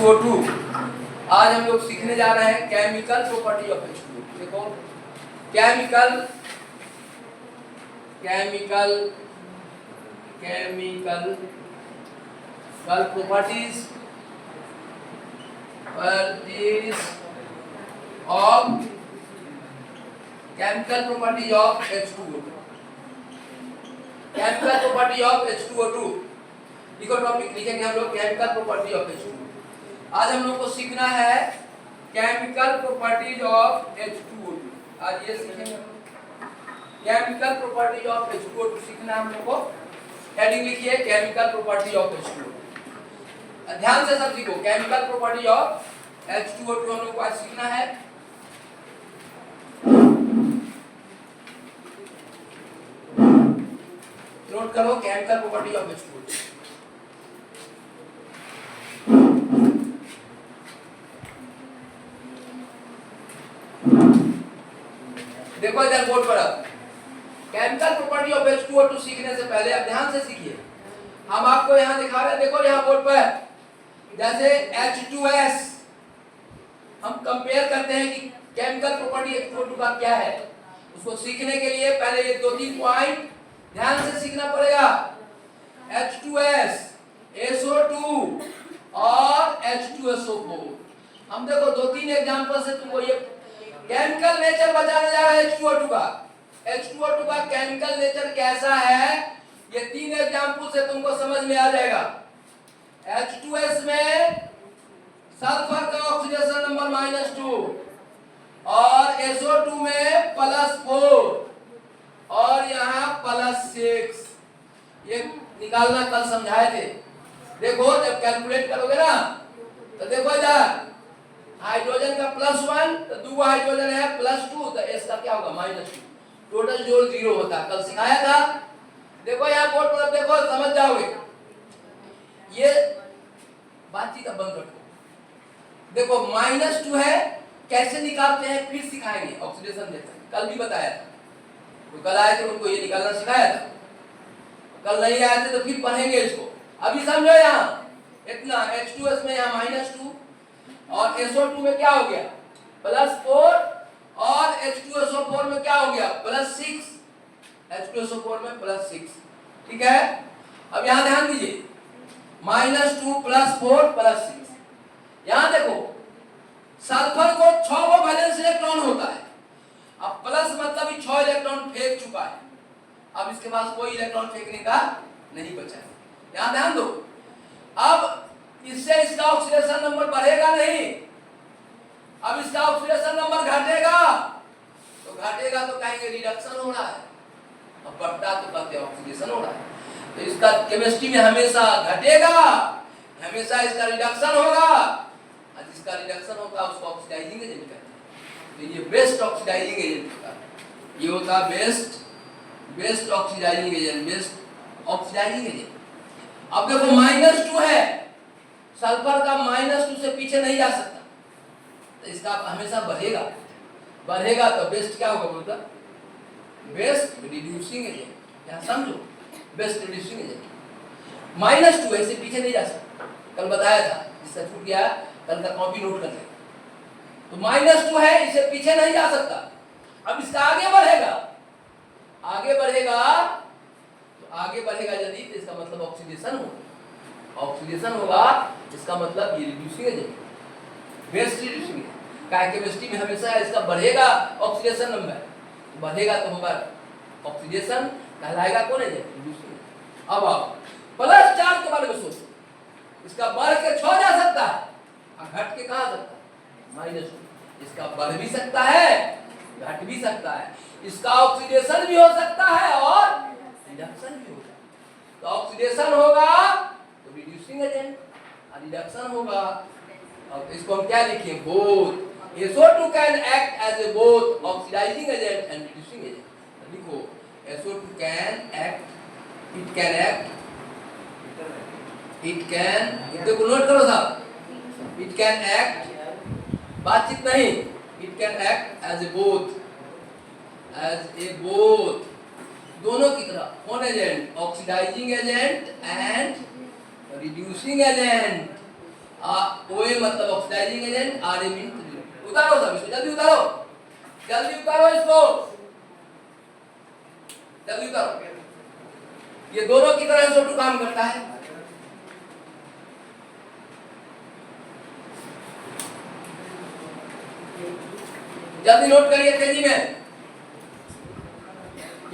H2O2। आज हम लोग सीखने जा रहे हैं केमिकल प्रॉपर्टी ऑफ H2O2। देखो chemical properties of H2O2। Chemical property of H2O2 लिखो, टॉपिक लिखेंगे हम लोग केमिकल प्रॉपर्टी ऑफ H2O2। आज हम लोग को सीखना है केमिकल प्रॉपर्टीज ऑफ H2O2। आज ये सीखेंगे हम लोग केमिकल प्रॉपर्टीज ऑफ H2O2 सीखना हम लोग को। हेडिंग लिखिए केमिकल प्रॉपर्टी ऑफ H2O2। ध्यान से सब सीखो, केमिकल प्रॉपर्टी ऑफ H2O2 हम लोग को आज सीखना है। नोट करो केमिकल प्रॉपर्टी ऑफ H2O2। देखो इधर बोर्ड पर अब केमिकल प्रॉपर्टी ऑफ H2O2 सीखने से पहले आप ध्यान से सीखिए। हम आपको यहां दिखा रहे हैं, देखो यहां बोर्ड पर जैसे H2S हम कंपेयर करते हैं कि केमिकल प्रॉपर्टी H2O2 का क्या है। उसको सीखने के लिए पहले ये 2-3 पॉइंट ध्यान से सीखना पड़ेगा। H2S, SO2 और H2SO4। हम देखो 2-3 एग्जांपल से तुमको ये केमिकल नेचर बताने जा रहा है H2O2 का। H2O2 का केमिकल नेचर कैसा है, ये 3 एग्जांपल से तुमको समझ में आ जाएगा। H2S में सल्फर का ऑक्सीडेशन नंबर -2 और SO2 में +4 और यहाँ +6। ये निकालना कल समझाए थे। देखो जब कैलकुलेट करोगे ना तो देखो इधर हाइड्रोजन का +1 तो 2 हाइड्रोजन है +2 तो S का क्या होगा -2। टोटल जोड़ 0 होता है, कल सिखाया था। देखो यहाँ बोर्ड पर देखो, समझ जाओगे। ये बातचीत अब बंद रखो। देखो -2 है, कैसे निकालते हैं फिर सिखाएंगे। ऑक्सीडेशन जैसा कल भी बताया था, तो कल आए थे उनको ये निकालना सिखाया था। कल नहीं आए थे तो फिर पढ़ेंगे इसको। अभी समझो यहाँ इतना H2S में यहाँ -2 और SO2 में क्या हो गया +4 और H2SO4 में क्या हो गया +6। H2SO4 में +6, ठीक है। अब यहाँ ध्यान दीजिए -2 +4 +6। यहाँ देखो सल्फर को 6 को वैलेंस इलेक्ट्रॉन होता है। अब प्लस मतलब 6 इलेक्ट्रॉन फेंक चुका है, अब इसके पास कोई इलेक्ट्रॉन फेंकने का नहीं बचा है। यहाँ ध्यान दो, अब इससे इसका ऑक्सीडेशन नंबर बढ़ेगा नहीं। अब इसका ऑक्सीडेशन नंबर घटेगा तो कहेंगे रिडक्शन हो रहा है, अब बढ़ता तो कहते हैं ऑक्सीडेशन हो रहा है। तो इसका केमिस्ट्री में हमेशा घटेगा, हमेशा इसका रिडक्शन होगा। और जिसका रिडक्शन होगा उसको ऑक्सीडाइजिंग एजेंट कहते हैं। तो ये बेस्ट ऑक्सीडाइजिंग एजेंट होता है। ये होता है बेस्ट ऑक्सीडाइजिंग एजेंट। अब देखो -2 है, सल्फर का -2 से पीछे नहीं जा सकता, तो इसका हमेशा बढ़ेगा तो बेस्ट क्या होगा बोलता बेस्ट रिड्यूसिंग एजेंट। यहाँ समझो बेस्ट रिड्यूसिंग एजेंट। -2 है, इससे पीछे नहीं जा सकता, कल बताया था। जिससे छूट गया कल का कॉपी नोट कर ले। तो -2 है, इससे पीछे नहीं जा सकता। अब इसका आगे बढ़ेगा यदि तो इसका मतलब ऑक्सीडेशन होगा। इसका मतलब ये reducing agent, best reducing agent. Chemistry में हमेशा इसका बढ़ेगा ऑक्सीडेशन नंबर, बढ़ेगा तो होगा ऑक्सीडेशन, कहलाएगा कौन एजेंट रिड्यूसिंग। अब आप +4 के बारे में सोचो, इसका बढ़ के 6 जा सकता है और घट के कहां सकता है -2। इसका बढ़ भी सकता है, घट भी सकता है, इसका ऑक्सीडेशन भी हो सकता है और रिडक्शन भी हो सकता है। तो ऑक्सीडेशन होगा तो रिड्यूसिंग एजेंट, और रिडक्शन होगा। और इसको हम क्या लिखेंगे both. SO2 can act as a both oxidising agent and reducing agent. लिखो SO2 देखो नोट करो साहब, इट कैन एक्ट, बातचीत नहीं, it can act as a both दोनों की तरह। कौन agent oxidising agent and reducing agent. OA मतलब ऑक्सीडाइजिंग एजेंट, RA मीन उतारो सब इसको, जल्दी उतारो, जल्दी उतारो इसको, जल्दी उतारो। ये दोनों की तरह SO2 काम करता है। जल्दी नोट करिए तेजी में,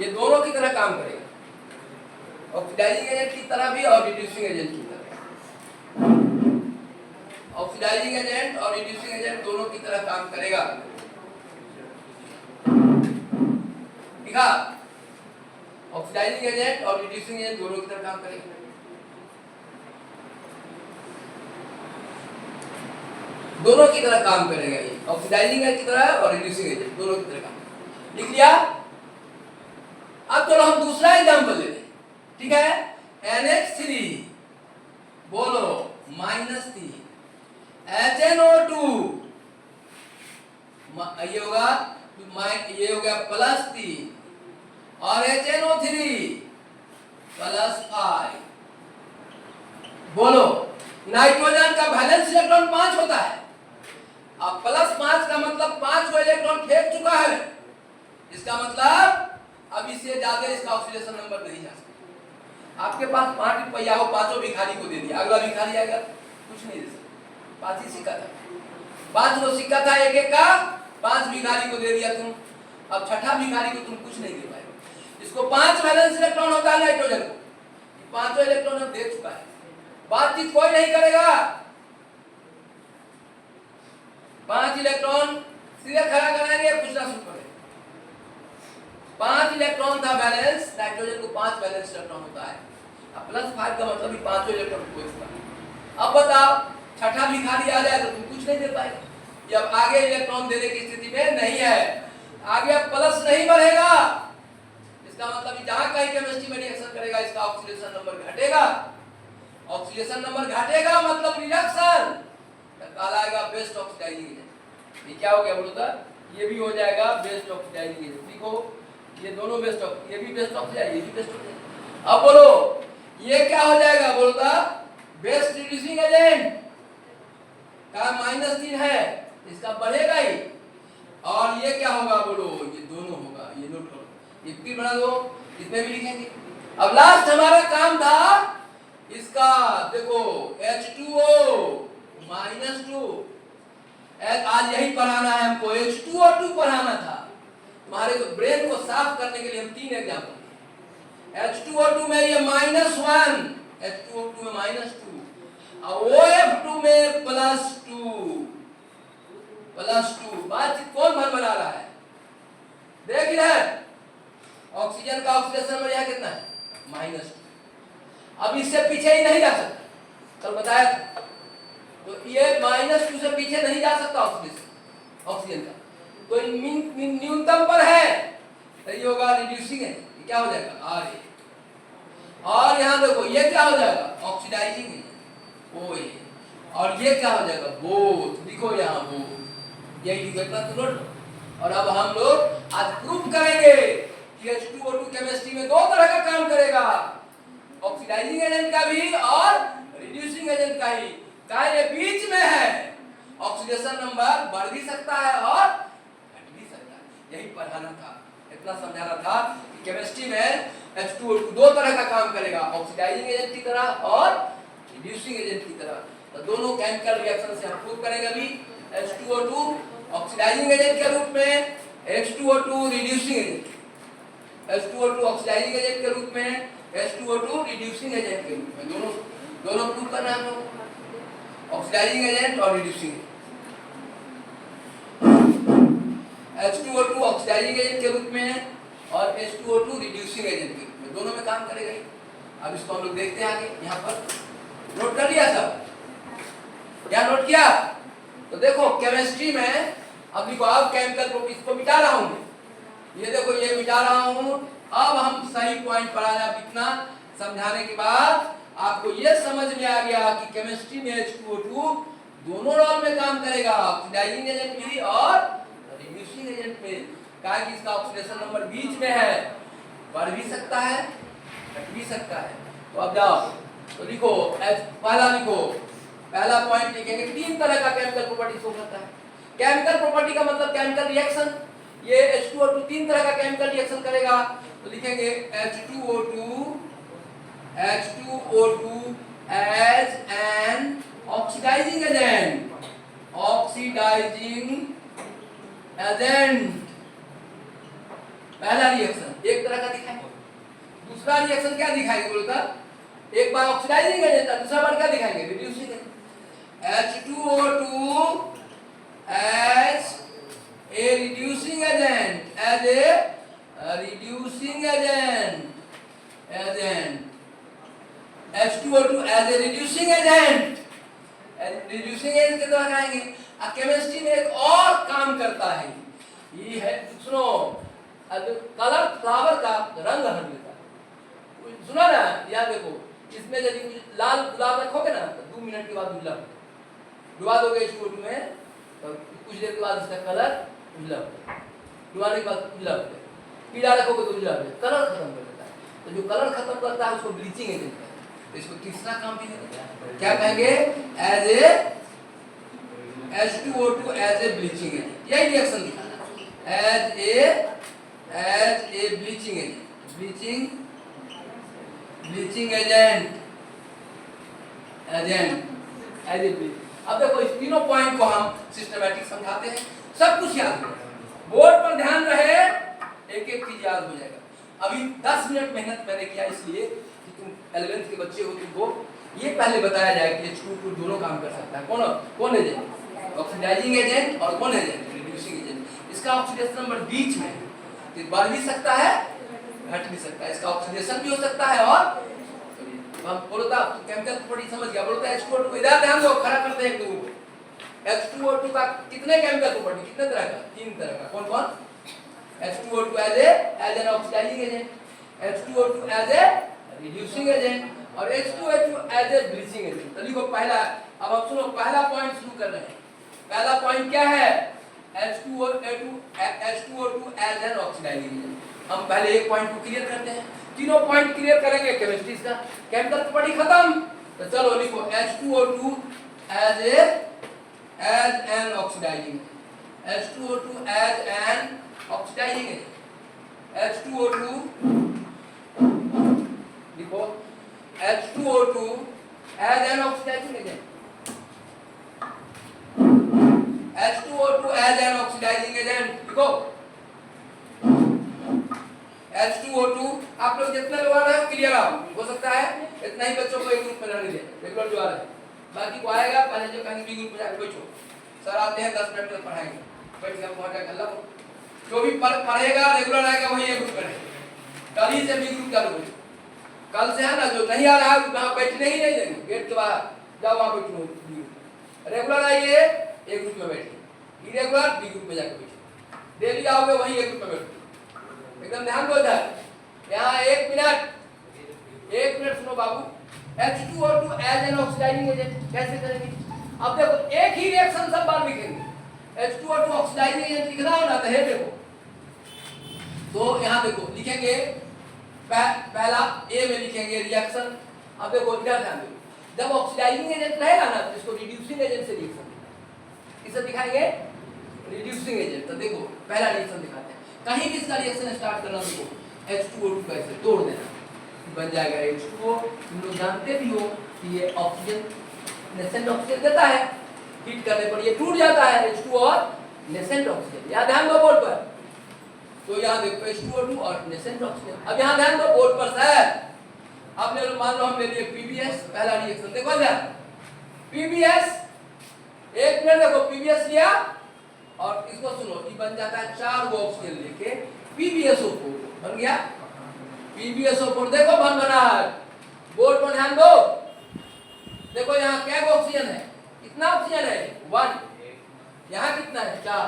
ये दोनों की तरह काम करेगा, ऑक्सीडाइजिंग एजेंट की तरह भी और रिड्यूसिंग एजेंट की तरह। ऑक्सीडाइजिंग एजेंट और रिड्यूसिंग एजेंट दोनों की तरह काम करेगा। ठीक है, ऑक्सीडाइजिंग एजेंट और रिड्यूसिंग एजेंट दोनों की तरह काम करेगा। दोनों की तरह काम करेगा ये, ऑक्सीडाइजिंग एजेंट की तरह और रिड्यूसिंग एजेंट दोनों की तरह काम। लिख लिया। अब चलो हम दूसरा एग्जांपल लेते हैं। ठीक है, NH3 बोलो -3, HNO2 ये होगा +3 और HNO3 +5। बोलो नाइट्रोजन का वैलेंस इलेक्ट्रॉन 5 होता है। अब +5 का मतलब 5 को इलेक्ट्रॉन फेंक चुका है, इसका मतलब अब इससे ज्यादा इसका ऑक्सीडेशन नंबर नहीं जा सकता। आपके पास 5 रुपया हो, पांचों भिखारी को दे दिया, अगला भिखारी आएगा कुछ नहीं दे सकता। 5 ही सिक्का था, 5 वो सिक्का था एक एक का, 5 भिखारी को दे दिया तुम। अब छठा भिखारी को तुम कुछ नहीं दे पाएगा। इसको 5 वैलेंस इलेक्ट्रॉन होता है नाइट्रोजन को, पांचों इलेक्ट्रॉन अब दे चुका है, बातचीत कोई नहीं करेगा। 5 इलेक्ट्रॉन सीधे खड़ा कराएंगे, पूछना शुरू करेंगे। 5 इलेक्ट्रॉन था बैलेंस, नाइट्रोजन को 5 बैलेंस इलेक्ट्रॉन होता है। अब +5 का मतलब भी 5 इलेक्ट्रॉन को इसका। अब बताओ छठा भिखारी आ जाए तो तुम कुछ नहीं दे पाएगा। ये अब आगे इलेक्ट्रॉन देने की स्थिति में नहीं है, आगे अब प्लस नहीं बढ़ेगा। इसका मतलब जहां कहीं केमिस्ट्री में रिएक्शन करेगा इसका ऑक्सीडेशन नंबर घटेगा। ऑक्सीडेशन नंबर घटेगा मतलब रिडक्शन कहलाएगा बेस्ट ऑक्सीडाइजिंग एजेंट। ये क्या हो गया बोलो तो, ये भी हो जाएगा बेस्ट ऑक्सीडाइजिंग एजेंट। देखो ये दोनों बेस्ट, ये भी बेस्ट ऑक्सीडाइजिंग, ये भी बेस्ट ऑक्सीडाइजिंग। अब बोलो ये क्या हो जाएगा बोलो तो, बेस्ट रिड्यूसिंग एजेंट का -3 है, इसका बढ़ेगा ही। और ये क्या होगा बोलो, ये दोनों होगा, ये नोट करो, ये फिर बना दो, इसमें भी लिखेंगे। अब लास्ट हमारा काम था इसका, देखो H2O -2, आज यही पढ़ाना है हमको, H2O2 पढ़ाना था। तुम्हारे ब्रेन को साफ करने के लिए हम 3 एग्जांपल, H2O2 में ये -1, H2O2 में -2 और OF2 में +2। बातचीत कौन बना रहा है, देख इधर, ऑक्सीजन का ऑक्सीडेशन नंबर यहाँ कितना है -2। अब इससे पीछे ही नहीं जा सकता, कल बताया था। तो ये -2 से पीछे नहीं जा सकता ऑक्सीजन का, तो न्यूनतम पर है, तो ये होगा रिड्यूसिंग है, ये क्या हो जाएगा RA। और यहाँ देखो ये क्या हो जाएगा ऑक्सीडाइजिंग है OA, और ये क्या हो जाएगा बोथ, लिखो यहाँ बोथ, यही लिखो इतना तो नोट। और अब हम लोग आज प्रूफ करेंगे कि H2O2 केमिस्ट्री में 2 तरह का काम करेगा, ऑक्सीडाइजिंग एजेंट का भी और रिड्यूसिंग एजेंट का ही। क्या ये बीच में है, ऑक्सीडेशन नंबर बढ़ भी सकता है और घट भी सकता है। यही पढ़ाना था, इतना समझाना था कि केमिस्ट्री में H2O2 2 तरह का काम करेगा, ऑक्सीडाइजिंग एजेंट की तरह और रिड्यूसिंग एजेंट की तरह। तो दोनों केमिकल रिएक्शन से हम प्रूव करेंगे अभी, H2O2 ऑक्सीडाइजिंग एजेंट के रूप में, H2O2 reducing agent, H2O2 oxidising agent के रूप में, H2O2 रिड्यूसिंग एजेंट के रूप में, दोनों प्रूव करना है हमको, ऑक्सीडाइजिंग एजेंट और रिड्यूसिंग। H2O2 ऑक्सीडाइजिंग एजेंट के रूप में और H2O2 रिड्यूसिंग एजेंट के रूप में, दोनों में काम करेगा। अब इसको हम लोग देखते हैं आगे। यहाँ पर नोट कर लिया सब, क्या नोट किया? तो देखो केमिस्ट्री में अब देखो, अब केमिकल प्रॉपर्टीज को मिटा रहा हूँ, ये देखो ये मिटा रहा हूँ। अब हम सही पॉइंट पर आना, इतना समझाने के बाद आपको ये समझ में आ गया कि केमिस्ट्री में H2O2 दोनों रोल में काम करेगा, ऑक्सीडाइजिंग एजेंट भी और रिड्यूसिंग एजेंट में। कहा कि इसका ऑक्सीडेशन नंबर बीच में है, बढ़ भी सकता है घट भी सकता है। तो अब जाओ तो लिखो, पहला लिखो पहला पॉइंट लिखेंगे, 3 तरह का केमिकल प्रॉपर्टी शो करता है। केमिकल प्रॉपर्टी का मतलब केमिकल रिएक्शन, ये H2O2 3 तरह का केमिकल रिएक्शन करेगा, तो लिखेंगे H2O2 as an oxidizing agent, oxidising agent, पहला रिएक्शन एक तरह का दिखाएंगे। दूसरा रिएक्शन क्या दिखाएंगे बोलता, एक बार ऑक्सीडाइजिंग एजेंट, दूसरा बार क्या दिखाएंगे, reducing agent. H2O2 as a reducing agent, as a reducing agent, H2O2 as a reducing agent, reducing agent के द्वारा आएंगे। केमिस्ट्री में एक और काम करता है, ये है सुनो, कलर फ्लावर का रंग हर देता है, सुना ना, याद देखो, इसमें यदि कुछ लाल गुलाब रखोगे ना तो 2 मिनट के बाद उजला डुबा दोगे H2O2 में, तो कुछ देर के बाद इसका कलर उजला हो जाएगा, डुबाने के बाद उजला हो जाएगा, पीला रखोगे तो उजला हो जाएगा, कलर खत्म कर देता है। तो जो कलर खत्म करता है उसको ब्लीचिंग एजेंट कहते हैं। तो इसको तीसरा काम भी करता है, क्या कहेंगे, as a H2O2 as a bleaching agent, यही रिएक्शन दिखाना, as a bleaching agent, bleaching agent as a bleaching. अब देखो इस तीनों पॉइंट को हम सिस्टमैटिक समझाते हैं, सब कुछ याद रहे, बोर्ड पर ध्यान रहे, एक एक चीज याद हो जाएगा। अभी 10 मिनट मेहनत मैंने किया इसलिए कि तुम 11th के बच्चे हो, तुमको ये पहले बताया जाए कि H2O2 दोनों काम कर सकता है। कौन एजेंट, ऑक्सीडाइजिंग एजेंट, और कौन एजेंट, रिड्यूसिंग एजेंट। इसका ऑक्सीडेशन नंबर बीच में तो बढ़ भी सकता है, घट भी सकता है, इसका ऑक्सीडेशन भी हो सकता है। और हम बोलता केमिकल प्रॉपर्टी समझ गया, बोलता H2O2 इधर ध्यान दो, खड़ा करते हैं एक दो। H2O2 का कितने केमिकल प्रॉपर्टी, कितने तरह का, 3 तरह का। कौन कौन, H2O2 as an oxidising agent, H2O2 as a reducing agent, और H2O2 as a bleaching agent. तो लिखो पहला, अब आप सुनो, पहला पॉइंट शुरू कर रहे हैं। पहला पॉइंट क्या है, H2O2 as an oxidising agent. हम पहले एक पॉइंट को क्लियर करते हैं, तीनों पॉइंट क्लियर करेंगे केमिस्ट्री का, केमिकल प्रॉपर्टी खत्म। तो चलो लिखो H2O2 as an oxidising, H2O2 as an oxidising agent, H2O2 लिखो H2O2 as an oxidising agent, H2O2 as an oxidising agent लिखो। H2O2 आप लोग जितने लोग आ रहे हो क्लियर आओ, हो सकता है इतना ही बच्चों को एक ग्रुप में रहने दे, रेगुलर जो आ रहे हैं, बाकी को आएगा पहले जो कहीं भी ग्रुप में जाकर बैठो, सर आते हैं 10 मिनट में पढ़ाएंगे, बैठ कर वहां जाकर अल्लाह जो भी पढ़ेगा रेगुलर आएगा वही एक ग्रुप करेगा। कल ही से भी ग्रुप चालू हो, कल से है ना, जो नहीं आ रहा है वहां बैठने ही नहीं देंगे, गेट के बाहर जाओ वहां बैठो, रेगुलर आइए एक ग्रुप में बैठिए, इरेगुलर बी ग्रुप में जाकर बैठिए, डेली आओगे वही एक ग्रुप में बैठो, एकदम ध्यान दो इधर। यहाँ 1 मिनट सुनो बाबू। H2O2 as an oxidising agent कैसे करेंगे, अब देखो एक ही रिएक्शन सब बार लिखेंगे। H2O2 ऑक्सीडाइजिंग एजेंट लिखना हो ना तो है देखो, तो यहाँ देखो लिखेंगे पहला ए में लिखेंगे रिएक्शन। अब देखो इधर ध्यान दो, जब ऑक्सीडाइजिंग एजेंट रहेगा ना तो इसको रिड्यूसिंग एजेंट से रिएक्शन किसे दिखाएंगे, रिड्यूसिंग एजेंट। तो देखो पहला रिएक्शन दिखाते हैं, कहीं भी इसका रिएक्शन स्टार्ट करना, देखो H2O2 को ऐसे तोड़ देना, बन जाएगा H2O। तुम लोग जानते भी हो कि ये ऑक्सीजन नेसेंट ऑक्सीजन देता है, हीट करने पर ये टूट जाता है H2O और नेसेंट ऑक्सीजन, यहाँ ध्यान दो बोर्ड पर। तो यहाँ देखो H2O2 और नेसेंट ऑक्सीजन। अब यहाँ ध्यान दो बोर्ड पर सर, अब ले लो, मान लो हम ले लिए PBS, पहला रिएक्शन देखो ध्यान, PBS, 1 मिनट देखो, PBS लिया और इसको सुनो, ये बन जाता है 4 गो ऑक्सीजन लेके PbSO4 बन गया, PbSO4 देखो बना है, बोर्ड पर ध्यान दो, देखो यहाँ क्या ऑक्सीजन है, कितना ऑक्सीजन है 1, यहाँ कितना है 4,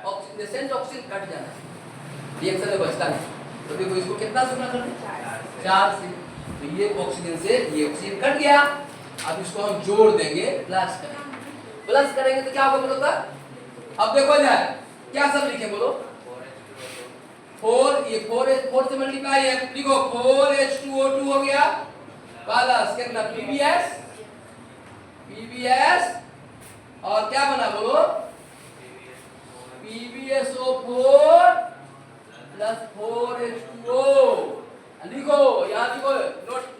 ऑक्सीजन ऑक्सीजन कट जाना है, रिएक्शन में बचता नहीं। तो देखो इसको कितना से गुणा करते हैं 4 से, तो ये ऑक्सीजन से ये ऑक्सीजन कट गया। अब इसको हम जोड़ देंगे, प्लस करेंगे तो क्या होगा बोलो तो, अब देखो इधर क्या सब लिखे बोलो, 4, ये 4 से मल्टीप्लाई है, लिखो 4H2O2 हो गया, प्लस कितना PbS, PbS और क्या बना बोलो, PbSO4 प्लस 4H2O। लिखो यहाँ, लिखो,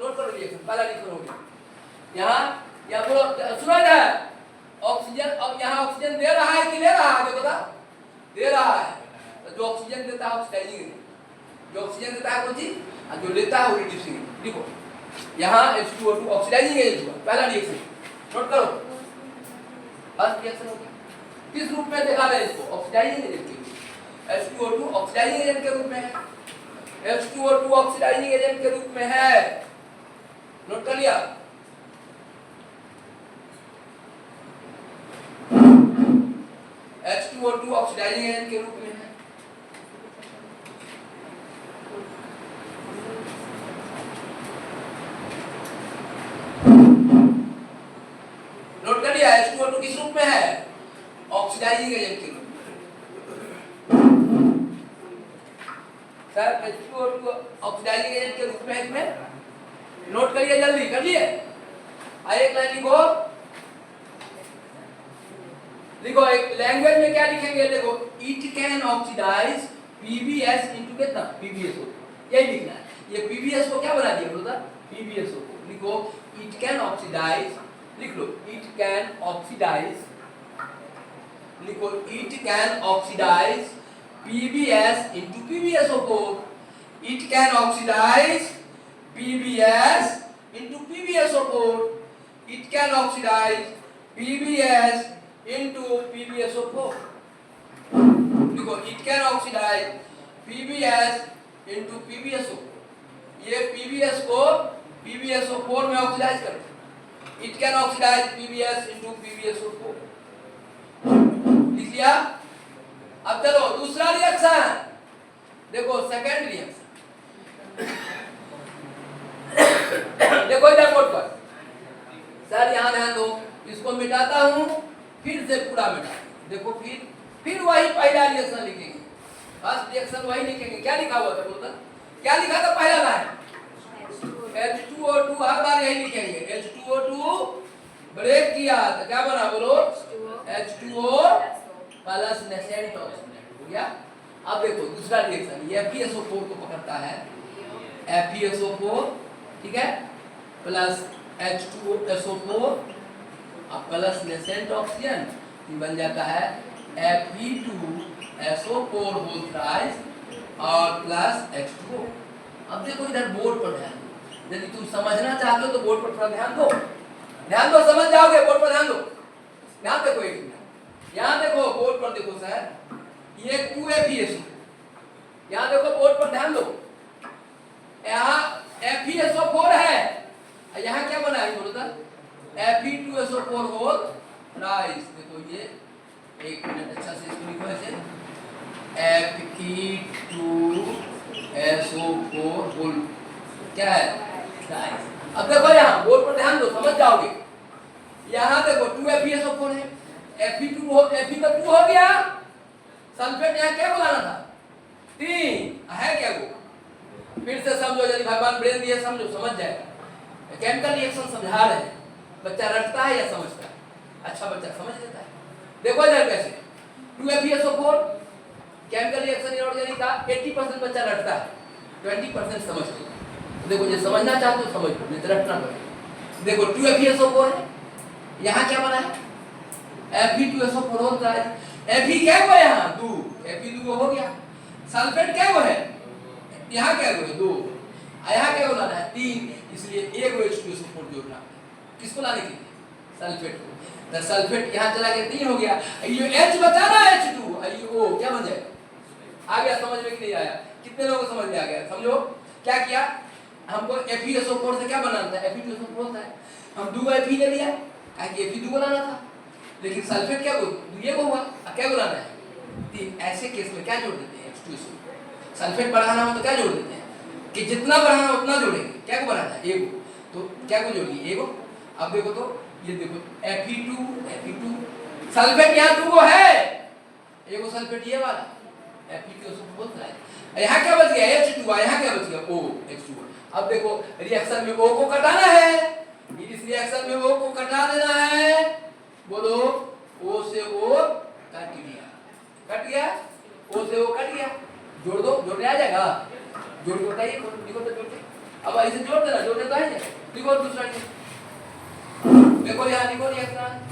नोट करो रिएक्शन, पहला रिएक्शन हो गया यहाँ। या बोलो सुना है ऑक्सीजन, अब यहाँ ऑक्सीजन दे रहा है कि ले रहा है, देखो दे रहा है। तो जो ऑक्सीजन देता है ऑक्सीडाइजिंग, जो ऑक्सीजन देता है कौन चीज, और जो लेता है वो रिड्यूसिंग। लिखो यहाँ H2O2 ऑक्सीडाइजिंग एजेंट हुआ, पहला रिएक्शन नोट करो, फर्स्ट रिएक्शन हो गया। किस रूप में देखा है इसको, ऑक्सीडाइजिंग एजेंट के रूप में। H2O2 ऑक्सीडाइजिंग एजेंट के रूप में है, H2O2 ऑक्सीडाइजिंग एजेंट के रूप में है, नोट कर लिया। H2O2 ऑक्सीडाइजिंग एजेंट के रूप में है। नोट कर लिया, H2O2 किस रूप में है, ऑक्सीडाइजिंग एजेंट के रूप में। सर H2O2 ऑक्सीडाइजिंग एजेंट के रूप में है इसमें, नोट करिए जल्दी कर लिए। एक लाइन लिखो, लिखो एक लैंग्वेज में क्या लिखेंगे, देखो it can oxidise PbS into कितना, PbSO, यही लिखना है। ये PbS को क्या बना दिया बोलता, PbSO को। लिखो इट कैन ऑक्सीडाइज, लिख लो इट कैन ऑक्सीडाइज, लिखो it can oxidise PbS into PbSO4। It can oxidise PbS into PbSO4। It can oxidise PbS into PbSO4। देखो it can oxidise PbS into PbSO4। ये PbS को PbSO4 में oxidise करते। It can oxidise PbS into PbSO4, लिख लिया। अब चलो दूसरा रिएक्शन, देखो सेकंड रिएक्शन। देखो इधर बोर्ड पर, सर यहाँ ध्यान दो, इसको मिटाता हूँ, फिर से पूरा मिटा। देखो फिर वही पहला रिएक्शन लिखेंगे, फर्स्ट रिएक्शन वही लिखेंगे। क्या लिखा हुआ था बोलता, क्या लिखा था पहला लाइन, H2O2, हर बार यही लिखेंगे। H2O2 ब्रेक किया तो क्या बना बोलो, H2O प्लस नेसेंट ऑक्सीडेंट हो गया। अब देखो दूसरा रिएक्शन, ये FeSO4 को पकड़ता है, FeSO4 ठीक है, प्लस H2SO4 अब प्लस नेसेंट ऑक्सीजन बन जाता है Fe2SO4 होल थ्राइस और प्लस H2O। अब देखो इधर बोर्ड पर ध्यान दो, यदि तुम समझना चाहते हो तो बोर्ड पर थोड़ा ध्यान दो, ध्यान दो, समझ जाओगे, बोर्ड पर ध्यान दो। ध्यान देखो एक मिनट, यहाँ देखो बोर्ड पर देखो सर, ये 2FeSO, यहाँ देखो बोर्ड पर ध्यान दो, यहाँ FeSO4 है, यहाँ क्या बना है बोलो तो Fe2SO4 होल थ्राइस। देखो ये एक मिनट अच्छा से इसको लिखो ऐसे, Fe2SO4 होल क्या है थ्राइस। अब देखो यहाँ बोर्ड पर ध्यान दो, समझ जाओगे। यहाँ देखो 2FeSO4 है, Fe2 हो, Fe तो 2 हो गया, सल्फेट यहाँ क्या बुलाना था 3 है क्या वो। फिर से समझो, यदि भगवान ब्रेन दिए समझो, समझ जाएगा। केमिकल रिएक्शन समझा रहे हैं, बच्चा रटता है या समझता है, अच्छा बच्चा समझ लेता है। देखो इधर कैसे 2FeSO4 केमिकल रिएक्शन इनऑर्गेनिक का 80% बच्चा रटता है, 20% समझता है। देखो ये समझना चाहते हो समझ लो, नहीं तो रटना पड़ेगा। देखो 2FeSO4 है, यहाँ क्या बना है Fe2SO4 होता है, Fe क्या हुआ यहाँ 2, Fe2 हो गया। सल्फेट क्या हुआ है यहाँ, क्या हुआ 2, यहाँ क्या लाना है 3, इसलिए एक H2SO4 जोड़ना है। किसको लाने के लिए, सल्फेट को। तो सल्फेट यहाँ चला गया 3 हो गया, ये H बचा ना H2, ये O क्या बन जाएगा। आ गया समझ में कि नहीं आया, कितने लोगों को समझ में आ गया। समझो क्या किया, हमको FeSO4 से क्या बनाना था, Fe2SO4 होता है, हम 2 Fe ले लिया, Fe2 बनाना था, लेकिन सल्फेट क्या ये को हुआ, क्या बनाना है 3। ऐसे केस में क्या जोड़ देते हैं H2SO। सल्फेट बढ़ाना हो तो क्या जोड़ देते हैं कि जितना बढ़ाना उतना जोड़ेंगे, क्या को बढ़ाना है एगो, तो क्या को जोड़िए एगो। अब देखो तो ये देखो Fe2 सल्फेट यहाँ 2 को है, एगो सल्फेट ये वाला Fe2SO4 बोलता है। यहाँ क्या बच गया H2, यहाँ क्या बच गया O H2। अब देखो रिएक्शन में O को कटाना है, इस इस रिएक्शन में O को कटा देना है, बोलो O से O कट गया, O से O कट गया, जोड़ दो, जोड़ने आ जाएगा, जोड़ दो, बताइए लिखो तो जोड़ते, अब ऐसे जोड़ देना, जोड़ने तो आ जाएगा, लिखो दूसरा, देखो यहाँ लिखो रिएक्शन,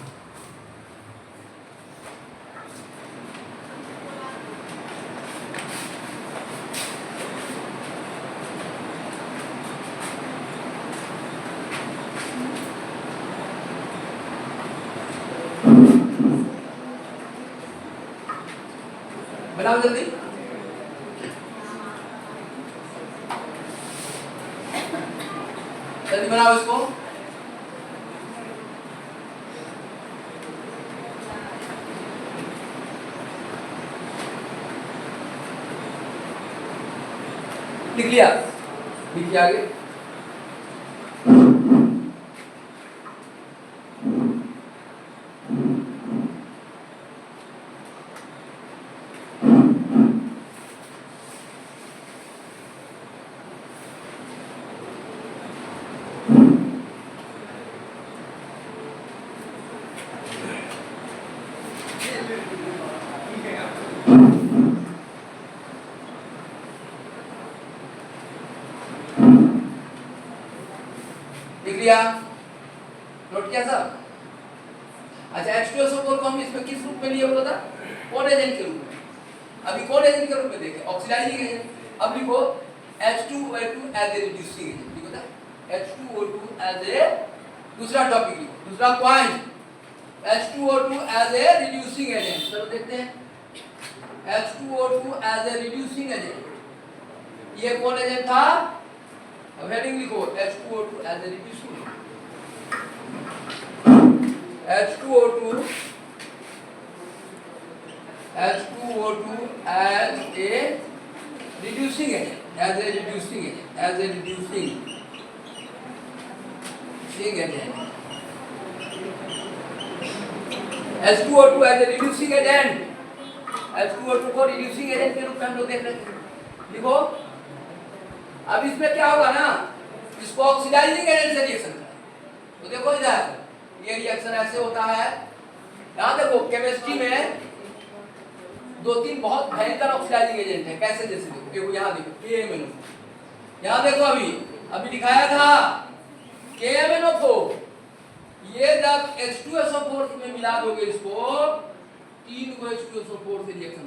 बनाओ जल्दी, जल्दी बनाओ इसको, लिख लिया, लिखिए आगे, लिख लिया, नोट किया सब? अच्छा H2SO4 को हम इसमें किस रूप में लिए बोला था? कौन एजेंट के रूप में? अभी कौन एजेंट के रूप में देखें? Oxidising agent. अब लिखो H2O2 as a reducing agent, लिखो था H2O2 एज ए, दूसरा टॉपिक लिखो, दूसरा point H2O2 as a reducing agent. चलो देखते हैं H2O2 as a reducing agent, ये कौन एजेंट था? अब हेडिंग लिखो H2O2 as a reducing agent, H2O2 as a reducing agent, as a reducing agent, as a reducing agent, H2O2 as a reducing agent, H2O2 को reducing agent के रूप में हम लोग देख रहे हैं, देखो अब इसमें क्या होगा ना, इसको ऑक्सीडाइजिंग एजेंट से रिएक्शन करना, तो देखो इधर ये रिएक्शन ऐसे होता है, यहाँ देखो केमिस्ट्री में दो तीन बहुत भयंकर ऑक्सीडाइजिंग एजेंट है, कैसे जैसे देखो यहाँ देखो KMNO, यहाँ देखो अभी दिखाया था KMNO4, ये जब H2SO4 में मिला दोगे इसको, 3 को H2SO4 से रिएक्शन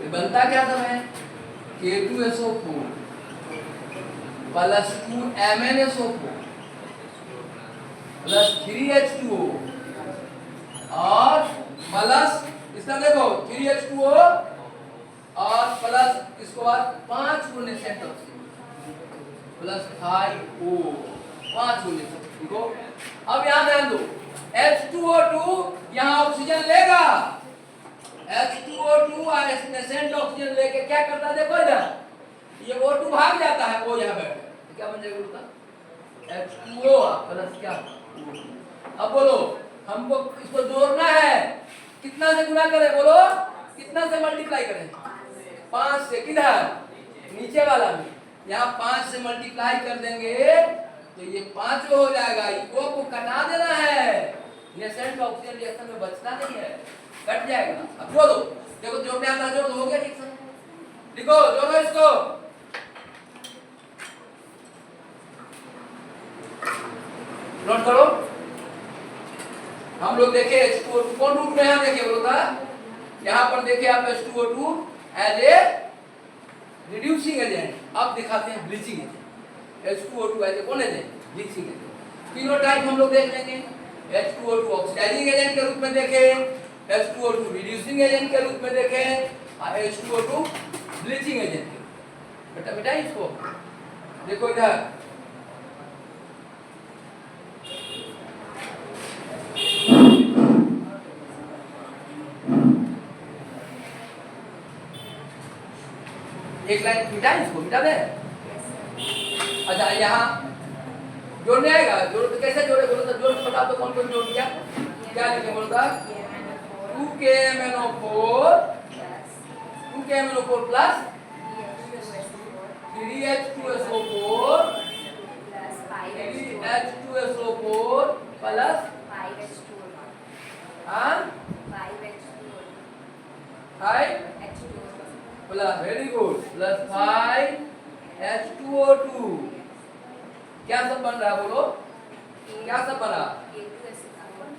करेगा, बनता क्या सब है K2SO4 plus 2MnSO4 plus 3H2O और प्लस इसका देखो 3H2O और प्लस इसको बाद 5 गुने सेंट प्लस 5O 5 गुने, देखो अब यहां ध्यान दो H2O2 यहां ऑक्सीजन लेगा, H2O2 सेंट ऑक्सीजन लेके क्या करता है, देखो इधर ये O2 भाग जाता है, वो यहां बैठ तो क्या बन जाएगा बोलता H2O प्लस क्या, अब बोलो हमको इसको जोड़ना है, कितना से गुना करें, बोलो कितना से मल्टीप्लाई करें, 5 से, किधर नीचे वाला में, यहाँ 5 से मल्टीप्लाई कर देंगे तो ये 5 हो जाएगा, इको को कटा देना है, नेसेंट ऑक्सीजन रिएक्शन में बचता नहीं है, कट जाएगा। अब जोड़ दो, देखो जोड़ने आता जोड़ दो, हो गया रिएक्शन, लिखो जोड़ो इसको, नोट करो, हम लोग देखे H2O2 कौन रूप में यहाँ देखे बोलो था, यहाँ पर देखे आप H2O2 as a reducing agent, अब दिखाते हैं ब्लीचिंग एजेंट, H2O2 एज ए कौन एजेंट, ब्लीचिंग एजेंट। तीनों टाइप हम लोग देख लेंगे, H2O2 ऑक्सीडाइजिंग एजेंट के रूप में देखे, H2O2 रिड्यूसिंग एजेंट के रूप में देखे और H2O2 ब्लीचिंग एजेंट के, बेटा बेटा इसको देखो इधर, एक लाइन मिटा, इसको मिटा दे। अच्छा यहाँ जोड़ने आएगा, जोड़ तो कैसे जोड़े बोलो तो, जोड़ बता तो कौन कौन जोड़ दिया, क्या लिखे बोलो था 2KMNO4 plus 3H2SO4 3H2SO4 plus 5 plus very good plus 5H2O2 क्या सब बन रहा है बोलो क्या सब बना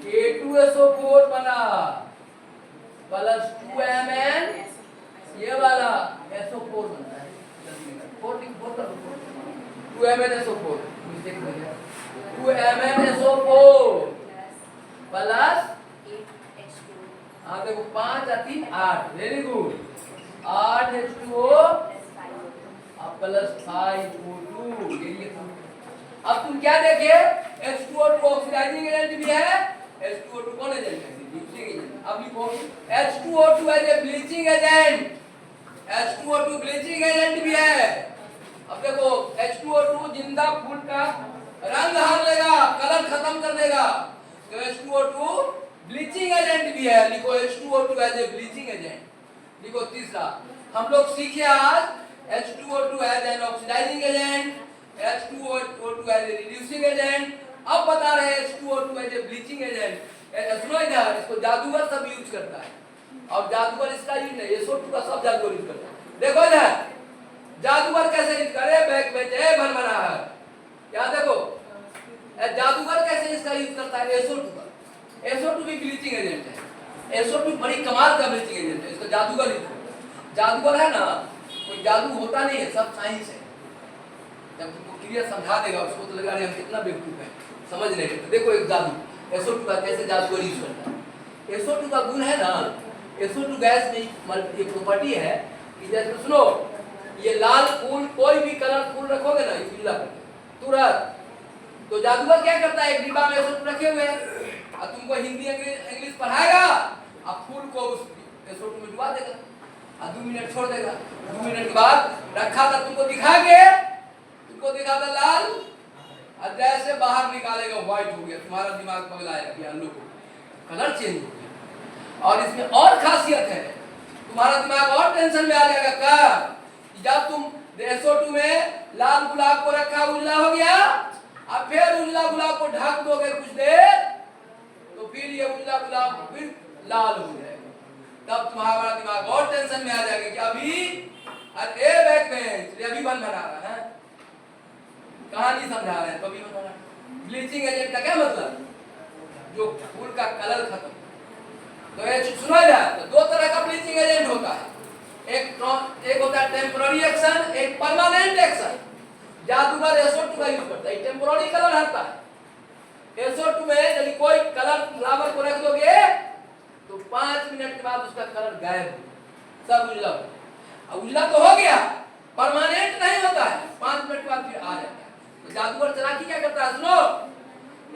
K2SO4 बना प्लस 2Mn ये वाला SO4 बनता है 2MnSO4 मिस्टेक हो गया 2MnSO4 प्लस हाँ देखो 5 और 3 8 very good 8H2O plus 5O2 ये लिए तुम अब तुम क्या देखे H2O2 ऑक्सीडाइजिंग एजेंट भी है H2O2 कौन एजेंट है ब्लीचिंग एजेंट अब लिखो H2O2 as a bleaching agent H2O2 bleaching agent भी है अब देखो H2O2 जिंदा फूल का रंग हर लेगा कलर खत्म कर देगा तो H2O2 ब्लीचिंग एजेंट भी है लिखो H2O2 as a bleaching agent लिखो तीसरा हम लोग सीखे आज H2O2 as an oxidising agent H2O2 as a reducing agent अब बता रहे हैं H2O2 as a bleaching agent सुनो इधर इसको जादूगर सब यूज करता है अब जादूगर इसका यूज नहीं SO2 का सब जादूगर यूज करता है देखो इधर जादूगर कैसे यूज करे बैक बेच ए भन बना है यहाँ देखो जादूगर कैसे इसका यूज करता है SO2 का SO2 भी ब्लीचिंग एजेंट है SO2 बड़ी कमाल का ब्लीचिंग एजेंट है इसको जादूगर यूज करता है जादूगर है ना कोई जादू होता नहीं है सब साइंस है जब तुमको क्लियर समझा देगा उसको तो लगा रहे हम कितना बेवकूफ है समझ नहीं तो देखो एक जादू SO2 का कैसे जादूगर यूज करता है SO2 का गुण है ना SO2 गैस में एक प्रॉपर्टी है कि जैसे सुनो ये लाल फूल कोई भी कलर फूल रखोगे ना उजला तुरंत तो जादूगर क्या करता है एक डिब्बा में SO2 रखे हुए हैं और तुमको हिंदी इंग्लिश पढ़ाएगा और फूल को उस SO2 में डुबा देगा और 2 मिनट छोड़ देगा 2 मिनट के बाद रखा था तुमको दिखा था लाल और जैसे बाहर निकालेगा व्हाइट हो गया तुम्हारा दिमाग पगलाएगा कि आलू को कलर चेंज हो गया और इसमें और खासियत है तुम्हारा दिमाग और टेंशन में आ जाएगा कब जब तुम SO2 में लाल गुलाब को रखा उजला हो गया अब फिर उजला गुलाब को ढक दोगे कुछ देर तो फिर ये उजला गुलाब फिर लाल हो जाएगा तब तुम्हारा दिमाग और टेंशन में आ जाएगा कि अभी अरे बैक बेंच अभी बन बना रहा है कहानी समझा रहे हैं तो अभी बना रहा ब्लीचिंग एजेंट का क्या मतलब जो फूल का कलर खत्म तो ये सुना जाए तो दो तरह का ब्लीचिंग एजेंट होता है एक होता है टेम्पररी एक्शन एक परमानेंट एक्शन जादूगर SO2 का यूज करता है टेम्पररी कलर हटता है SO2 में यदि कोई कलर फ्लावर को रख दोगे तो 5 मिनट के बाद उसका कलर गायब हो सब उजला हो उजला तो हो गया परमानेंट नहीं होता है 5 मिनट के बाद फिर आ जाता है तो जादूगर चालाकी क्या करता है सुनो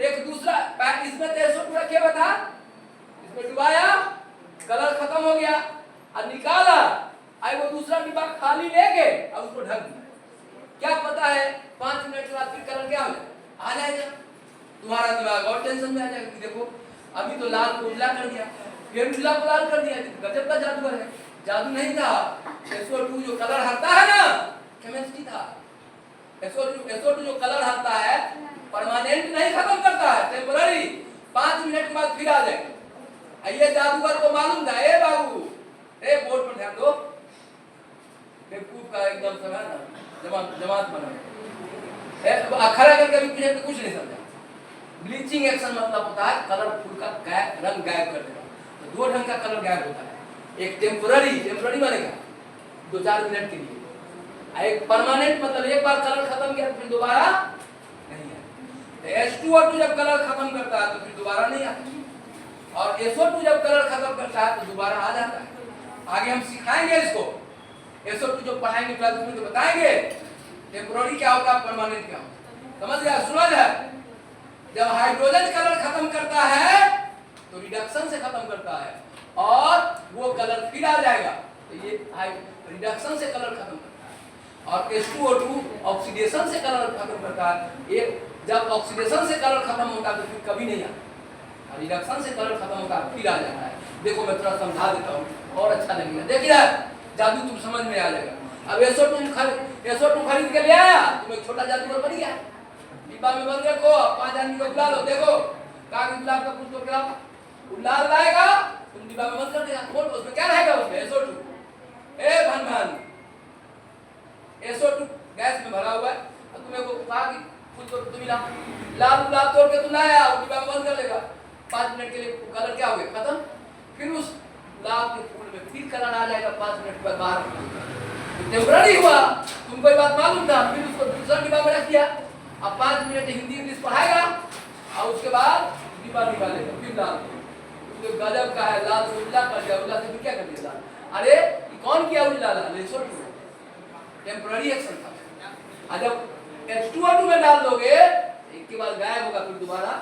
एक दूसरा इसमें तो SO2 रखे हुआ था इसमें डुबाया कलर खत्म हो गया और निकाला आई वो दूसरा डिब्बा खाली लेके और उसको ढक दिया क्या पता है 5 मिनट के बाद फिर कलर क्या हो जाए आ जाएगा तुम्हारा दिमाग और टेंशन में आ जाएगा कि देखो अभी तो लाल को उजला कर दिया फिर उजला को लाल कर दिया गजब का जादूगर है जादू नहीं था SO2 जो कलर हटता है ना केमिस्ट्री था SO2 जो कलर हटता है परमानेंट नहीं खत्म करता है टेम्पररी 5 मिनट के बाद फिर आ जाएगा ये जादूगर को मालूम था ए बाबू ए बोर्ड पर ध्यान दो बेवकूफ का एकदम समय ना जमात बना खड़ा करके भी पूछे तो कुछ नहीं समझा ब्लीचिंग एक्शन मतलब होता है कलर फूल का रंग गायब कर देना तो दो ढंग का कलर गायब होता है एक टेम्पररी बनेगा 2-4 मिनट के लिए एक परमानेंट मतलब एक बार कलर खत्म किया फिर दोबारा नहीं आता H2O2 जब कलर खत्म करता है तो फिर दोबारा नहीं आता और SO2 जब कलर खत्म करता है तो दोबारा आ जाता है आगे हम सिखाएंगे इसको SO2 जो पढ़ाएंगे क्लास में तो बताएंगे टेम्पररी क्या होता है परमानेंट क्या होता है समझ गया सुना जाए जब हाइड्रोजन कलर खत्म करता है तो रिडक्शन से खत्म करता है और वो कलर फिर आ जाएगा तो ये रिडक्शन से कलर खत्म करता है और H2O2 ऑक्सीडेशन से कलर खत्म करता है ये जब ऑक्सीडेशन से कलर खत्म होता है तो फिर कभी नहीं आता रिडक्शन से कलर खत्म होता है फिर आ जाता है देखो मैं थोड़ा समझा देता हूँ और अच्छा लगेगा देखिए जादू तुम समझ में आ जाएगा अब SO2 खरीद के ले आया तुम एक छोटा जादूगर बन गया डिब्बा में बंद रखो, 5 आदमी को बुला लो, देखो कागज गुलाब का फूल तो क्या लाल लाएगा, तुम डिब्बा में बंद कर देगा, कौन उसमें क्या रहेगा, उसमें SO2 भन SO2 गैस में भरा हुआ है। और तुम्हें को कहा कि फूल तो तुम लाओ, लाल गुलाब तोड़ के तुम लाया, डिब्बा में बंद कर लेगा, 5 मिनट के लिए कलर क्या हो गया खत्म। फिर उस गुलाब के फूल में फिर कलर आ जाएगा 5 मिनट बाद बाहर, टेम्पररी हुआ, तुमको ये बात मालूम था, फिर उसको दूसरा डिब्बा में रख दिया। अब 5 मिनट हिंदी इंग्लिश पढ़ाएगा और उसके बाद डिब्बा निकालेगा, फिर लाल तो गजब का है, लाल से उजला कर दिया, उजला से फिर क्या कर दिया लाल। अरे कौन किया उजला लाल, SO2 टेम्पररी एक्शन था। जब H2O2 में डाल दोगे एक के बाद गायब होगा, फिर दोबारा,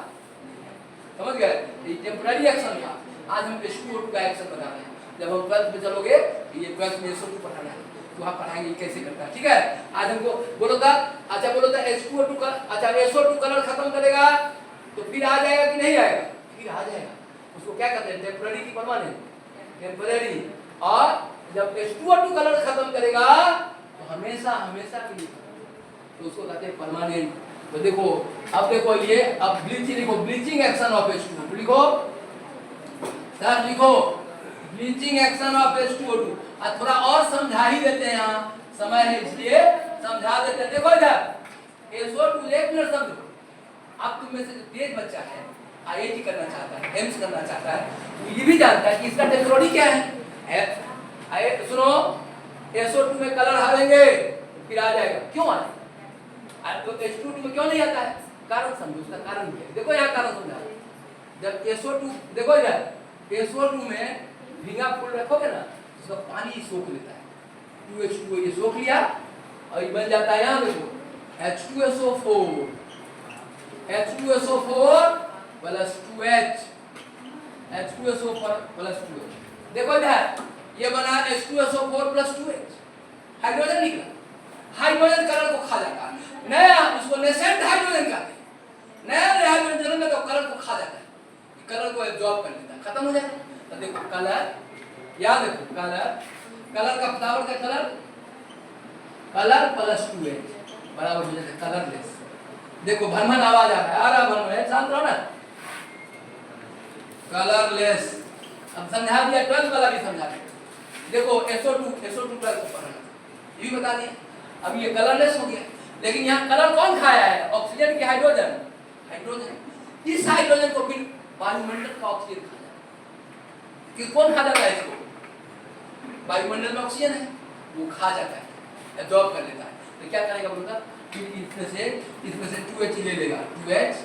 समझ गए, ये टेम्पररी एक्शन था। आज हम H2O2 का एक्शन बता रहे हैं, जब हम 12th में चलोगे ये 12th में SO2 पढ़ाना है, तो वहाँ पढ़ाएंगे कैसे करता है, ठीक है। आज हमको बोलो था, अच्छा बोलो था H2O2 का, अच्छा SO2 कलर खत्म करेगा तो फिर आ जाएगा कि नहीं आएगा, फिर आ जाएगा। उसको क्या कहते हैं, टेम्पररी की परमानेंट, टेम्पररी। और जब H2O2 कलर खत्म करेगा तो हमेशा हमेशा के लिए, तो उसको कहते हैं परमानेंट। तो देखो अब देखो ये, अब ब्लीचिंग लिखो, ब्लीचिंग एक्शन ऑफ H2O2 लिखो सर, लिखो ब्लीचिंग एक्शन ऑफ H2O2। और थोड़ा और समझा ही देते हैं, यहाँ समय है इसलिए समझा देते हैं। देखो इधर SO2 एक मिनट समझो, अब तुम में से जो तेज बच्चा है IIT करना चाहता है, एम्स करना चाहता है, तो ये भी जानता है कि इसका टेक्नोलॉजी क्या है। सुनो, SO2 में कलर हरेंगे तो फिर आ जाएगा, क्यों आए, तो H2O2 में क्यों नहीं आता है, कारण समझो, उसका कारण क्या है। देखो यहाँ कारण समझा, जब SO2 देखो इधर SO2 में भींगा फूल रखोगे ना, उसका पानी सोख लेता है, 2H2O ये सोख लिया और ये बन जाता है, यहाँ देखो H2SO4 plus 2H, H2SO4 plus 2H। देखो इधर ये बना H2SO4 प्लस 2H, हाइड्रोजन निकला, हाइड्रोजन कलर को खा जाता है, नया उसको नेसेंट हाइड्रोजन कहते हैं, नया हाइड्रोजन जन्म में तो कलर को खा जाता है, कलर को एब्जॉर्ब कर लेता है, खत्म हो जाता है। तो देखो कलर, याद रखो कलर का फ्लावर का कलर प्लस 2H बराबर हो जाता है कलरलेस। देखो भनभन आवाज आ रहा है, भनभन, शांत रहो ना, कलरलेस। अब समझा दिया, 12th वाला भी समझा दिया। देखो SO2 का पढ़ना ये भी बता दिया। अब ये कलरलेस हो गया, लेकिन यहाँ कलर कौन खाया है, ऑक्सीजन की हाइड्रोजन। इस हाइड्रोजन को फिर वायुमंडल का ऑक्सीजन खा जाता है। कि कौन खा जाता है इसको, वायुमंडल में ऑक्सीजन है वो खा जाता है, एब्जॉर्ब कर लेता है। तो क्या करेगा बोलता, इसमें से 2H ले लेगा, 2H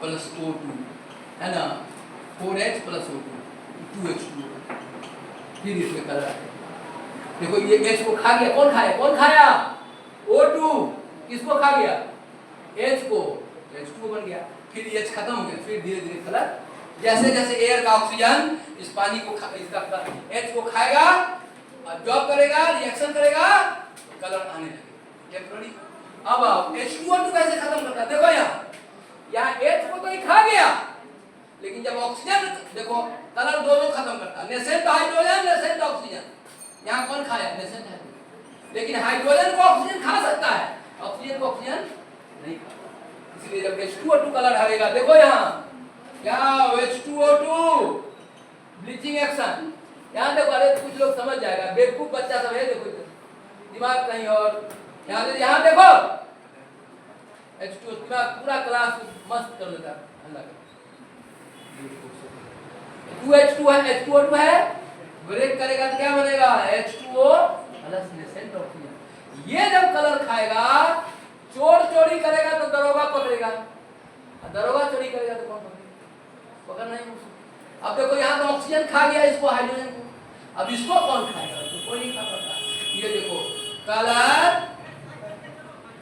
प्लस O2 है ना, 4H प्लस O2 2H2, फिर इसमें कलर आएगा। देखो ये H को खा गया, कौन खाया O2, किसको खा गया H को, H2O बन गया, फिर H खत्म हो गया, फिर धीरे धीरे कलर, जैसे जैसे एयर का ऑक्सीजन इस पानी को इसका H को खाएगा, एब्जॉर्ब करेगा, रिएक्शन करेगा, तो कलर आने लगेगा। अब H2O2 कैसे खत्म करता है, देखो यहाँ H को तो ही खा गया, लेकिन जब ऑक्सीजन, देखो कलर दोनों खत्म करता है, नेसेंट हाइड्रोजन, नेसेंट ऑक्सीजन। यहाँ कौन खाया, नेसेंट हाइड्रोजन, लेकिन हाइड्रोजन को ऑक्सीजन खा सकता है, ऑक्सीजन को ऑक्सीजन नहीं खाता। इसलिए जब H2O2 कलर हरेगा, देखो यहाँ क्या H2O2 ब्लीचिंग एक्शन, यहाँ देखो, अरे कुछ लोग समझ जाएगा, बेवकूफ बच्चा सब है, देखो दिमाग कहीं और, यहाँ देखो H2O पूरा क्लास मस्त कर लेता है। 2H2 है, H2O2 है, ब्रेक करेगा तो क्या बनेगा, H2O प्लस नेसेंट ऑक्सीजन। ये जब कलर खाएगा, चोर चोरी करेगा तो दरोगा पकड़ेगा, दरोगा चोरी करेगा तो कौन पकड़ेगा, पकड़ नहीं। अब देखो यहाँ तो ऑक्सीजन खा गया इसको, हाइड्रोजन को, अब इसको कौन खाएगा, तो कोई नहीं खा पाता। ये देखो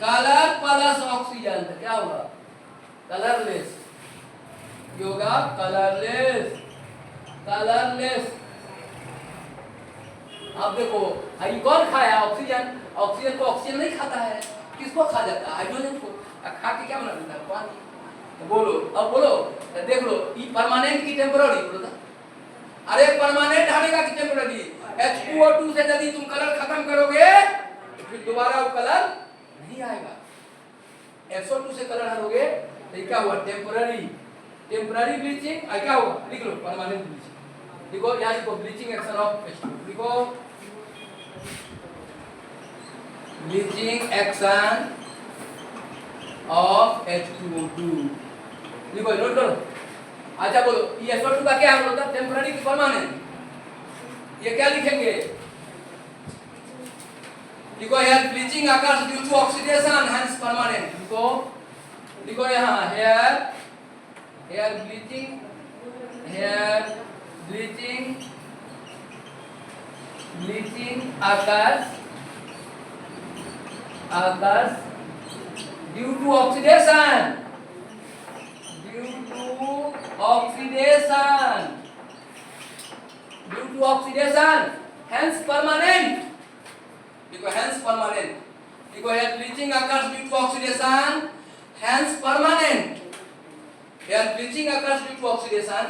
कलर प्लस ऑक्सीजन तो क्या होगा, कलरलेस, ये होगा कलरलेस। अब देखो ये कौन खाया, ऑक्सीजन को ऑक्सीजन नहीं खाता है, किसको खा जाता है, हाइड्रोजन को, खा के क्या बना देता है, पानी। तो बोलो, अब बोलो, देख लो, ये परमानेंट की टेम्पररी, बोलो था, अरे परमानेंट हटेगा कि टेम्पररी। H2O2 से यदि तुम कलर खत्म करोगे तो फिर दोबारा वो कलर नहीं आएगा, SO2 से कलर हरोगे तो क्या हुआ, टेम्पररी ब्लीचिंग, क्या हुआ, लिख लो परमानेंट ब्लीचिंग। देखो यहाँ लिखो ब्लीचिंग एक्शन ऑफ H2, लिखो ब्लीचिंग एक्शन ऑफ H2O2, लिखो नोट करो। अच्छा बोलो ये SO2 का क्या है, बोलता टेम्पररी की परमानेंट, ये क्या लिखेंगे, लिखो hair bleaching occurs due to oxidation hence permanent, लिखो यहाँ hair bleaching occurs due to oxidation hence permanent, देखो hence permanent, देखो here bleaching occurs due to oxidation hence permanent, here bleaching occurs due to oxidation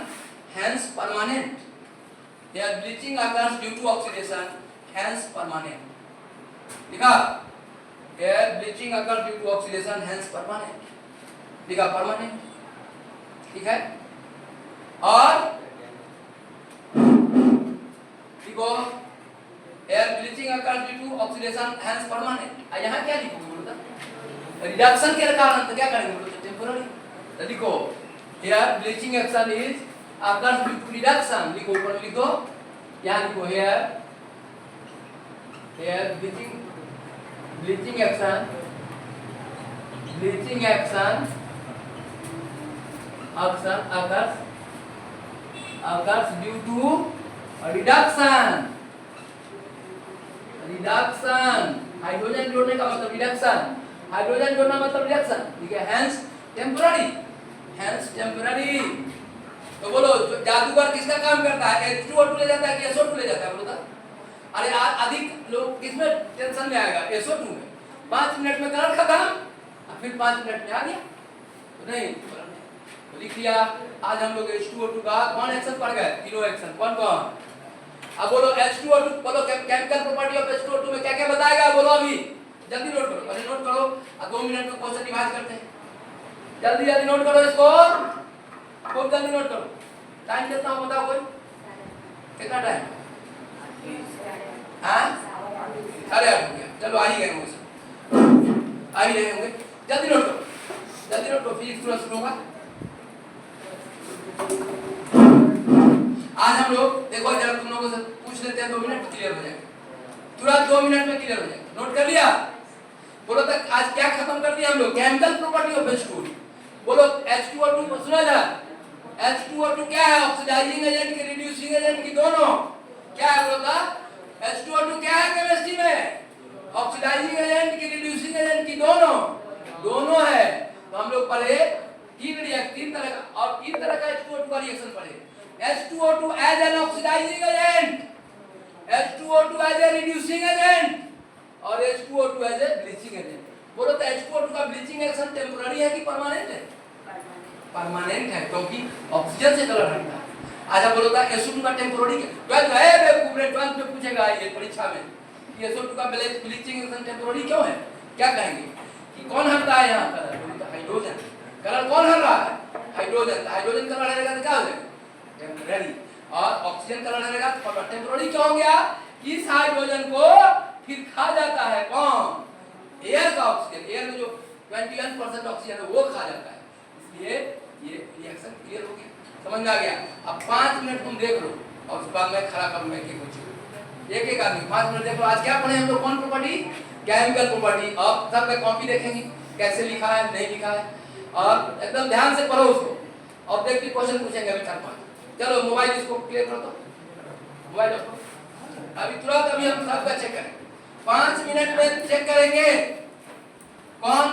hence permanent, here bleaching occurs due to oxidation hence permanent, लिखा here bleaching occurs due to oxidation hence permanent, लिखा permanent, ठीक है। और देखो air bleaching occurs due to oxidation hence permanent, यहाँ क्या लिखोगे बोलो तो, रिडक्शन के कारण तो क्या करेंगे बोलो तो टेम्पररी, तो लिखो air bleaching action is occurs due to reduction, लिखो ऊपर लिखो, यहाँ लिखो air bleaching action occurs due to reduction, hydrogen जोड़ने का मतलब रिडक्शन, हाइड्रोजन जोड़ना मतलब रिडक्शन, ठीक है, हेंस टेम्पररी। तो बोलो जादूगर किसका काम करता है, H2O2 ले जाता है कि SO2 ले जाता है, बोलो तो। अरे अधिक लोग किसमें टेंशन में आएगा, SO2 में। 5 मिनट में कलर खत्म और फिर 5 मिनट में आ गया, तो नहीं तो लिख लिया। आज हम लोग H2O2 का कौन एक्शन पढ़ गए, तीनों एक्शन, कौन अब बोलो H2O2, बोलो केमिकल प्रॉपर्टी ऑफ H2O2 में क्या क्या बताएगा, बोलो अभी जल्दी नोट करो, अरे नोट करो, 2 मिनट में क्वेश्चन रिवाइज करते हैं, जल्दी नोट करो इसको, खूब जल्दी नोट करो। टाइम कितना हो बताओ कोई, कितना टाइम, हाँ 8:30 हो गया, चलो आ ही गए होंगे, आ ही रहे होंगे, जल्दी नोट करो, फिजिक्स तुरंत शुरू होगा। आज हम लोग देखो जरा तुम लोगों से पूछ लेते हैं, 2 मिनट में क्लियर हो जाएगा, तुरंत 2 मिनट में क्लियर हो जाएगा, नोट कर लिया। बोलो तक आज क्या खत्म कर दिया हम लोग, केमिकल प्रॉपर्टी ऑफ H2O2, बोलो H2O2 सुना जा, H2O2 क्या है, ऑक्सीडाइजिंग एजेंट की रिड्यूसिंग एजेंट की दोनों, क्या है बोलो तो H2O2 क्या है केमिस्ट्री में, ऑक्सीडाइजिंग एजेंट की रिड्यूसिंग एजेंट की दोनों है। तो हम लोग पढ़े तीन तरह का, और 3 तरह का H2O2 का रिएक्शन पढ़े, H2O2 as an oxidizing agent, H2O2 as a reducing agent और H2O2 as a bleaching agent। बोलो तो H2O2 का ब्लीचिंग एक्शन टेम्पररी है कि परमानेंट है, परमानेंट है, क्योंकि ऑक्सीजन से कलर हटता है। अच्छा बोलो तो SO2 का टेम्पररी क्या, 12th में पूछेगा ये परीक्षा में कि SO2 का ब्लीचिंग एक्शन टेम्पररी क्यों है, क्या कहेंगे कि कौन हटता है यहाँ कलर, बोलो तो हाइड्रोजन, कलर कौन हट रहा है, हाइड्रोजन कलर हटेगा तो क्या हो जाएगा टेम्पररी, और ऑक्सीजन कलर रहेगा तो टेम्पररी क्यों हो गया, इस हाइड्रोजन को फिर खा जाता है कौन, एयर का ऑक्सीजन, एयर में जो 21% ऑक्सीजन है वो खा जाता है, इसलिए ये रिएक्शन क्लियर हो गया, समझ में आ गया। अब 5 मिनट तुम देख लो और उसके बाद मैं खड़ा करूंगा एक आदमी 5 मिनट देख लो। आज क्या पढ़े हम लोग, कौन प्रॉपर्टी, केमिकल प्रॉपर्टी। अब सब में कॉपी देखेंगे कैसे लिखा है नहीं लिखा है, और एकदम ध्यान से पढ़ो उसको, ऑब्जेक्टिव क्वेश्चन पूछेंगे अभी 4-5। चलो मोबाइल इसको क्लियर करो, तो मोबाइल रखो अभी तुरंत, अभी हम सबका चेक करें, 5 मिनट में चेक करेंगे कौन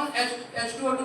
H2O2